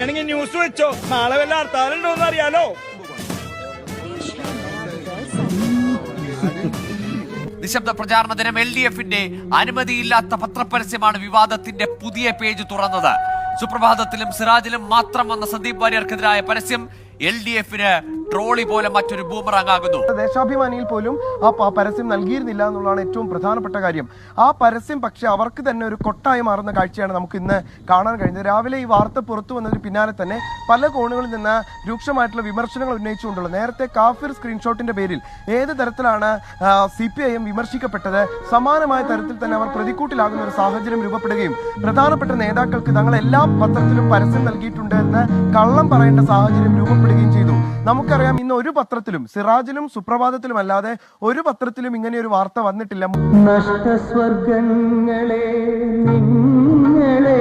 News വെച്ചോ, നാളെ വല്ല ഹർത്താലുണ്ടോന്ന് അറിയാലോ. നിശബ്ദ പ്രചാരണ ദിനം LDF-ന്റെ അനുമതിയില്ലാത്ത പത്രപരസ്യമാണ് വിവാദത്തിന്റെ പുതിയ പേജ് തുറന്നത്. സുപ്രഭാതത്തിലും സിറാജിലും മാത്രം വന്ന സന്ദീപ് വാര്യർക്കെതിരായ പരസ്യം LDF-ന് ട്രോളി പോലെ മറ്റൊരു ബൂമറാങ് ആകുന്നു. ദേശാഭിമാനിയിൽ പോലും ആ പരസ്യം നൽകിയിരുന്നില്ല എന്നുള്ളതാണ് ഏറ്റവും പ്രധാനപ്പെട്ട കാര്യം. ആ പരസ്യം പക്ഷേ അവർക്ക് തന്നെ ഒരു കൊട്ടായി മാറുന്ന കാഴ്ചയാണ് നമുക്ക് ഇന്ന് കാണാൻ കഴിഞ്ഞത്. രാവിലെ ഈ വാർത്ത പുറത്തു വന്നതിന് പിന്നാലെ തന്നെ പല കോണുകളിൽ നിന്ന് രൂക്ഷമായിട്ടുള്ള വിമർശനങ്ങൾ ഉന്നയിച്ചുകൊണ്ടുള്ള നേരത്തെ കാഫിർ സ്ക്രീൻഷോട്ടിന്റെ പേരിൽ ഏത് തരത്തിലാണ് CPIM വിമർശിക്കപ്പെട്ടത്, സമാനമായ തരത്തിൽ തന്നെ അവർ പ്രതിക്കൂട്ടിലാകുന്ന ഒരു സാഹചര്യം രൂപപ്പെടുകയും പ്രധാനപ്പെട്ട നേതാക്കൾക്ക് തങ്ങൾ എല്ലാ പത്രത്തിലും പരസ്യം നൽകിയിട്ടുണ്ട് എന്ന് കള്ളം പറയേണ്ട സാഹചര്യം രൂപപ്പെടുകയും ചെയ്തു. നമുക്കറിയാം, ഇന്ന് ഒരു പത്രത്തിലും സിറാജിലും സുപ്രഭാതത്തിലും അല്ലാതെ ഒരു പത്രത്തിലും ഇങ്ങനെ ഒരു വാർത്ത വന്നിട്ടില്ല. നഷ്ടസ്വർഗങ്ങളെ നിങ്ങളെ